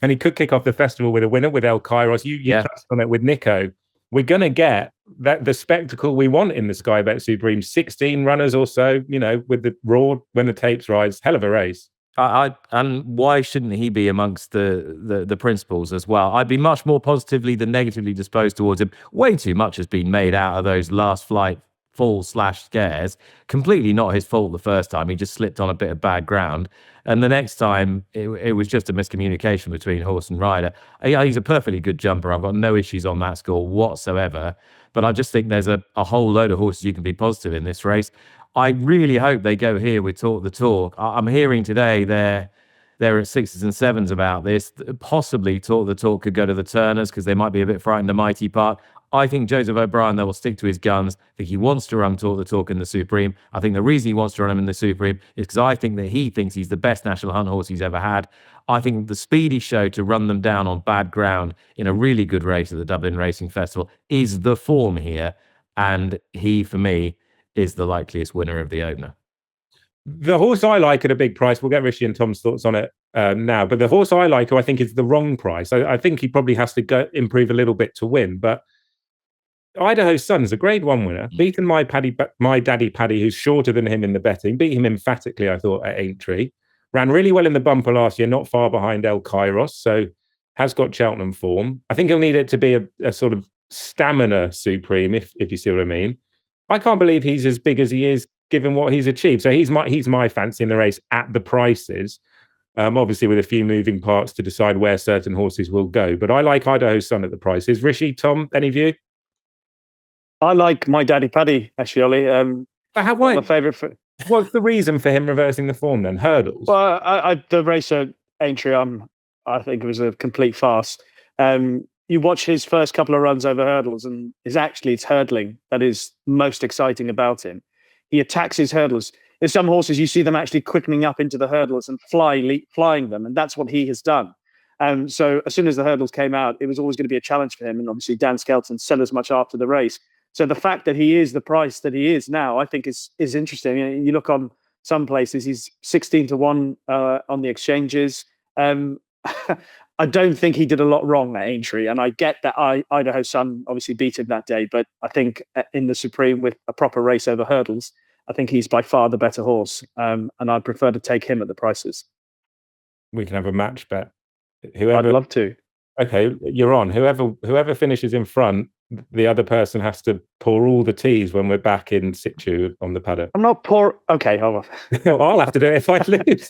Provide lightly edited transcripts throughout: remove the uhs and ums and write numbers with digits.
And he could kick off the festival with a winner with El Kairos. You touched on it with Nico. We're going to get the spectacle we want in the Sky Bet Supreme. 16 runners or so, with the Raw when the tapes rise. Hell of a race. And why shouldn't he be amongst the principals as well? I'd be much more positively than negatively disposed towards him. Way too much has been made out of those last flight fall/scares. Completely not his fault the first time. He just slipped on a bit of bad ground. And the next time, it was just a miscommunication between horse and rider. He's a perfectly good jumper. I've got no issues on that score whatsoever. But I just think there's a whole load of horses you can be positive in this race. I really hope they go here with Talk the Talk. I'm hearing today they're at 6s and 7s about this. Possibly Talk the Talk could go to the Turners because they might be a bit frightened of Mighty Park. I think Joseph O'Brien, though, will stick to his guns. I think he wants to run Talk the Talk in the Supreme. I think the reason he wants to run him in the Supreme is because I think that he thinks he's the best National Hunt horse he's ever had. I think the speed he showed to run them down on bad ground in a really good race at the Dublin Racing Festival is the form here. And he, for me, is the likeliest winner of the opener. The horse I like at a big price, we'll get Rishi and Tom's thoughts on it now, but the horse I like, who I think is the wrong price, I think he probably has to improve a little bit to win, but Idaho Sun's a grade 1 winner, beaten my Daddy Paddy, who's shorter than him in the betting, beat him emphatically, I thought, at Aintree. Ran really well in the bumper last year, not far behind El Kairos, so has got Cheltenham form. I think he'll need it to be a sort of stamina Supreme, if you see what I mean. I can't believe he's as big as he is, given what he's achieved. So he's my fancy in the race at the prices, obviously with a few moving parts to decide where certain horses will go. But I like Idaho Sun at the prices. Rishi, Tom, any view? I like my Daddy Paddy, actually, Ollie. Why? My favourite. What's the reason for him reversing the form then? Hurdles? Well, the race at Aintree, I think it was a complete farce. You watch his first couple of runs over hurdles, and it's hurdling that is most exciting about him. He attacks his hurdles. There's some horses you see them actually quickening up into the hurdles and flying them, and that's what he has done. So as soon as the hurdles came out, it was always going to be a challenge for him, and obviously Dan Skelton said as much after the race. So the fact that he is the price that he is now, I think is interesting. You look on some places, he's 16-1 on the exchanges. I don't think he did a lot wrong at Aintree, and I get that Idaho Sun obviously beat him that day, but I think in the Supreme with a proper race over hurdles, I think he's by far the better horse, and I'd prefer to take him at the prices. We can have a match bet. I'd love to. Okay, you're on. Whoever finishes in front, the other person has to pour all the teas when we're back in situ on the paddock. I'm not pour. Okay, hold on. I'll have to do it if I lose.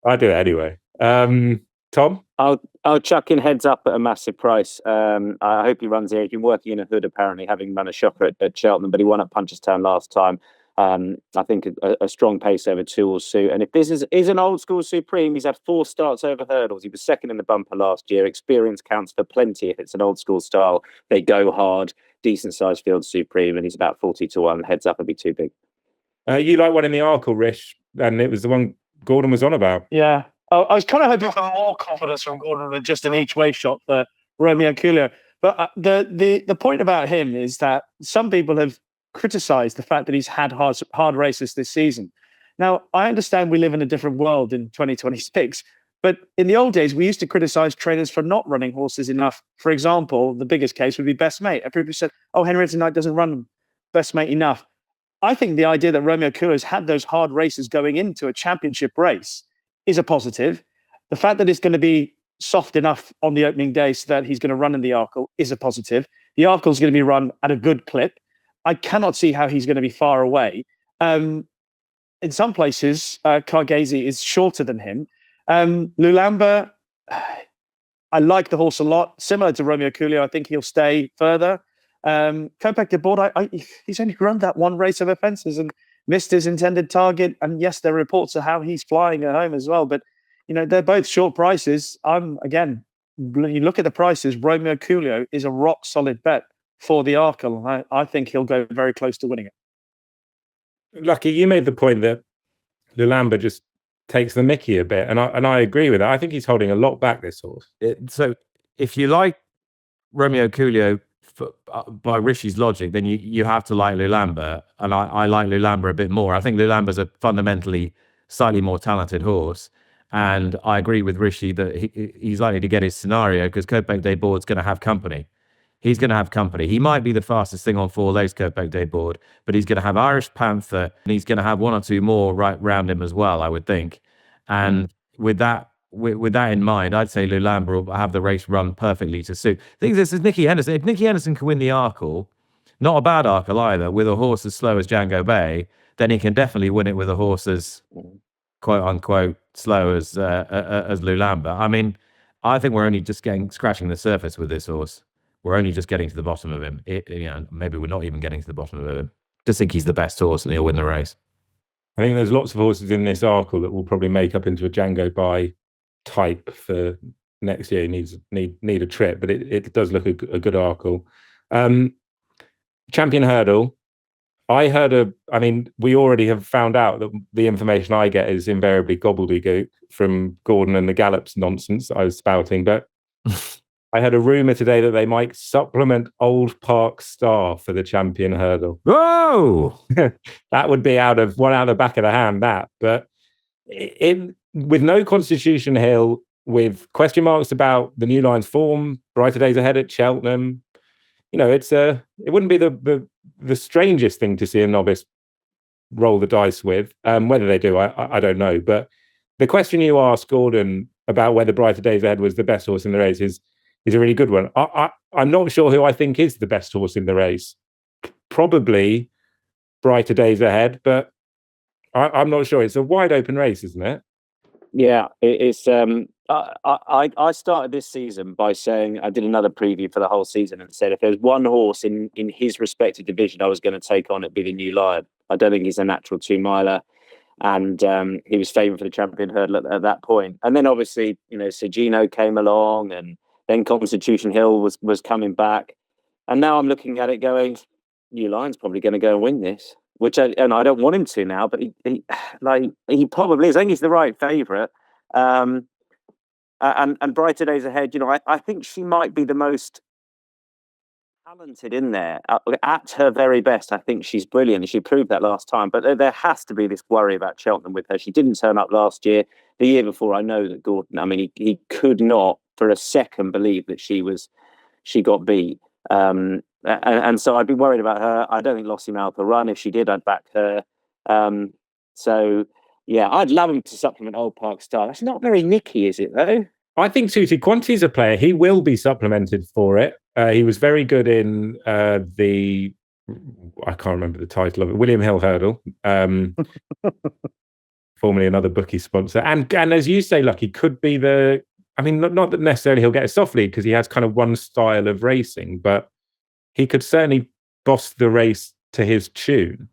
I'll do it anyway. Tom? I'll chuck in Heads Up at a massive price. I hope he runs here. He's been working in a hood, apparently, having run a shocker at Cheltenham, but he won at Punchestown last time. I think a strong pace over 2 will suit. And if this is an old school Supreme, he's had 4 starts over hurdles. He was second in the bumper last year. Experience counts for plenty if it's an old school style. They go hard, decent sized field Supreme, and he's about 40-1. Heads Up would be too big. You like one in the Arkle, Rish, and it was the one Gordon was on about. Yeah. I was kind of hoping for more confidence from Gordon than just an each way shot for Romeo Coolio. But the point about him is that some people have criticised the fact that he's had hard races this season. Now, I understand we live in a different world in 2026, but in the old days, we used to criticise trainers for not running horses enough. For example, the biggest case would be Best Mate. Everybody said, Henrietta Knight doesn't run Best Mate enough. I think the idea that Romeo Coolio's had those hard races going into a championship race is a positive. The fact that it's going to be soft enough on the opening day so that he's going to run in the Arkle is a positive. The Arkle is going to be run at a good clip. I cannot see how he's going to be far away. In some places, Cargese is shorter than him. Lulamba, I like the horse a lot. Similar to Romeo Coolio, I think he'll stay further. Kopek de Board, he's only run that one race over fences and missed his intended target. And yes, there are reports of how he's flying at home as well. But, they're both short prices. Again, when you look at the prices, Romeo Coolio is a rock solid bet for the Arkle. I think he'll go very close to winning it. Lucky, you made the point that Lulamba just takes the mickey a bit, and I agree with that. I think he's holding a lot back, this horse. So if you like Romeo Coolio by Rishi's logic, then you have to like Lulamba, and I like Lulamba a bit more. I think Lulamba's a fundamentally slightly more talented horse, And I agree with Rishi that he's likely to get his scenario because Kopek Day Board's going to have company. He's going to have company. He might be the fastest thing on 4 legs, Kopek Day Board, but he's going to have Irish Panther, and he's going to have 1 or 2 more right round him as well, I would think. And with that in mind, I'd say Lulamba will have the race run perfectly to suit. I think this is Nicky Henderson. If Nicky Henderson can win the Arkle, not a bad Arkle either, with a horse as slow as Django Bay, then he can definitely win it with a horse as quote unquote slow as Lulamba. I mean, I think we're only just scratching the surface with this horse. We're only just getting to the bottom of him. Maybe we're not even getting to the bottom of him. Just think he's the best horse and he'll win the race. I think there's lots of horses in this Arkle that will probably make up into a Django Bay type for next year. He need a trip, but it does look a good Arkle. Champion Hurdle. We already have found out that the information I get is invariably gobbledygook from Gordon and the Gallops nonsense I was spouting, but I heard a rumour today that they might supplement Old Park Star for the Champion Hurdle. Whoa! That would be out of the back of the hand, that. But with no Constitution Hill, with question marks about the New Line's form, brighter days ahead at Cheltenham, it wouldn't be the strangest thing to see a novice roll the dice with. Whether they do, I don't know. But the question you asked Gordon about whether Brighter Days Ahead was the best horse in the race is a really good one. I'm not sure who I think is the best horse in the race. Probably Brighter Days Ahead, but I'm not sure. It's a wide open race, isn't it? Yeah, it's. I started this season by saying I did another preview for the whole season and said if there's one horse in his respective division I was going to take on, it'd be the New Lion. I don't think he's a natural 2-miler, and he was favoured for the Champion Hurdle at that point. And then obviously, Sergino came along, and then Constitution Hill was coming back, and now I'm looking at it going, New Lion's probably going to go and win this. And I don't want him to now, but he probably is. I think he's the right favourite. And Brighter Days Ahead, I think she might be the most talented in there. At her very best, I think she's brilliant. She proved that last time. But there has to be this worry about Cheltenham with her. She didn't turn up last year. The year before, I know that Gordon, he could not for a second believe that she got beat. And so I'd be worried about her. I don't think Lossie Mouth will run. If she did, I'd back her. So, yeah, I'd love him to supplement Old Park Star. That's not very Nicky, is it, though? I think Tutti Quanti's a player. He will be supplemented for it. He was very good in I can't remember the title of it, William Hill Hurdle, formerly another bookie sponsor. And as you say, Lucky, could be not that necessarily he'll get a soft lead because he has kind of one style of racing, but he could certainly boss the race to his tune.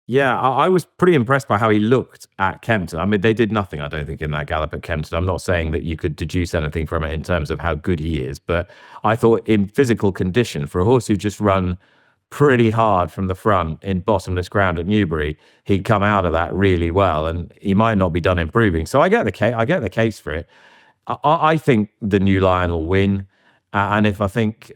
Yeah, I was pretty impressed by how he looked at Kempton. They did nothing, I don't think, in that gallop at Kempton. I'm not saying that you could deduce anything from it in terms of how good he is, but I thought in physical condition, for a horse who just run pretty hard from the front in bottomless ground at Newbury, he'd come out of that really well, and he might not be done improving. So I get the case for it. I think the New Lion will win, and if I think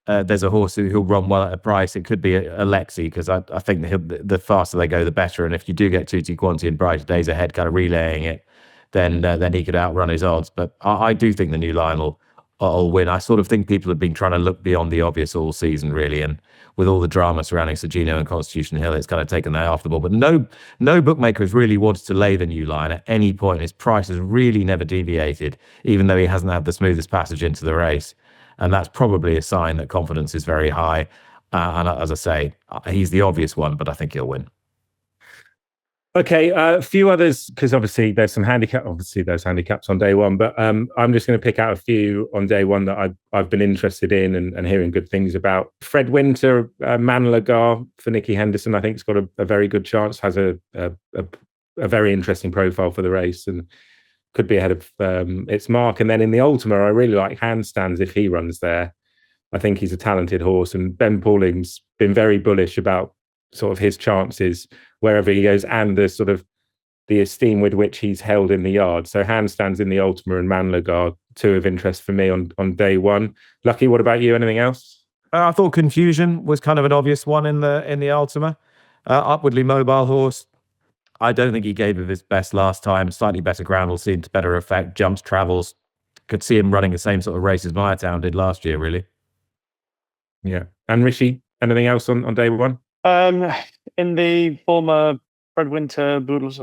there's a horse who'll run well at a price, it could be Alexi, because I think the faster they go, the better. And if you do get Tutti Quanti and Brighter Days Ahead kind of relaying it, then he could outrun his odds. But I do think the New Lion will win. I sort of think people have been trying to look beyond the obvious all season, really, and with all the drama surrounding Sergino and Constitution Hill, it's kind of taken their after the ball. But no bookmaker has really wanted to lay the New Lion at any point. His price has really never deviated, even though he hasn't had the smoothest passage into the race. And that's probably a sign that confidence is very high. And as I say, he's the obvious one, but I think he'll win. Okay, a few others, because obviously there's handicaps on day one, but I'm just going to pick out a few on day one that I've been interested in and hearing good things about. Fred Winter, Manlagar for Nicky Henderson, I think has got a very good chance, has a very interesting profile for the race and could be ahead of its mark. And then in the Ultima, I really like Handstands if he runs there. I think he's a talented horse, and Ben Pauling's been very bullish about sort of his chances wherever he goes and the sort of the esteem with which he's held in the yard. So Handstands in the Ultima and Manlagar, two of interest for me on day one. Lucky, what about you? Anything else? I thought Confusion was kind of an obvious one in the Ultima. Upwardly mobile horse. I don't think he gave it his best last time. Slightly better ground will seem to better effect. Jumps, travels. Could see him running the same sort of race as Town did last year, really. Yeah. And Rishi, anything else on day one? In the former Fred Winter Boodles,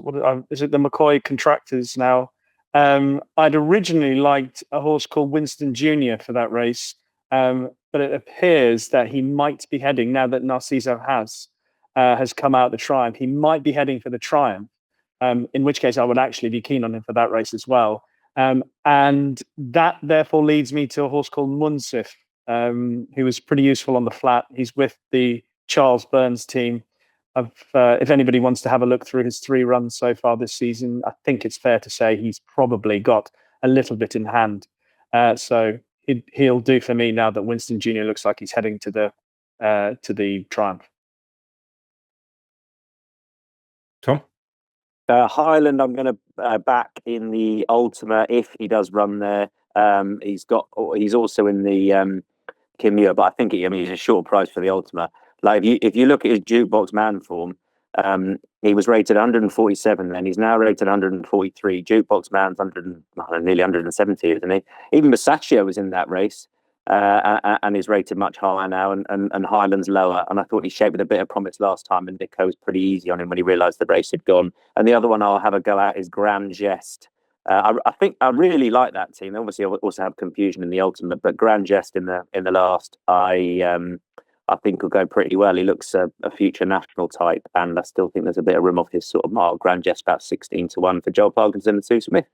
is it the McCoy Contractors now? I'd originally liked a horse called Winston Jr. for that race, but it appears that he might be heading, now that Narciso has come out the Triumph, he might be heading for the Triumph, in which case I would actually be keen on him for that race as well. And that therefore leads me to a horse called Munsif, who was pretty useful on the flat. He's with the Charles Burns team. If anybody wants to have a look through his 3 runs so far this season, I think it's fair to say he's probably got a little bit in hand. So he'll do for me now that Winston Jr. looks like he's heading to the Triumph. Tom? Highland, I'm going to back in the Ultima if he does run there. He's also in the Kimura, but I think he's a short price for the Ultima. Like if you look at his Jukebox Man form, he was rated 147, then he's now rated 143. Jukebox Man's nearly 170, isn't he? Even Masaccio was in that race, and is rated much higher now, and Highland's lower. And I thought he shaped with a bit of promise last time, and Nico was pretty easy on him when he realised the race had gone. And the other one I'll have a go at is Grand Geste. I think I really like that team. They obviously also have confusion in the Ultimate, but Grand Geste in the last, I think will go pretty well. He looks a future national type, and I still think there's a bit of room off his sort of mark. Grand Geste about 16-1 for Joel Parkinson and Sue Smith.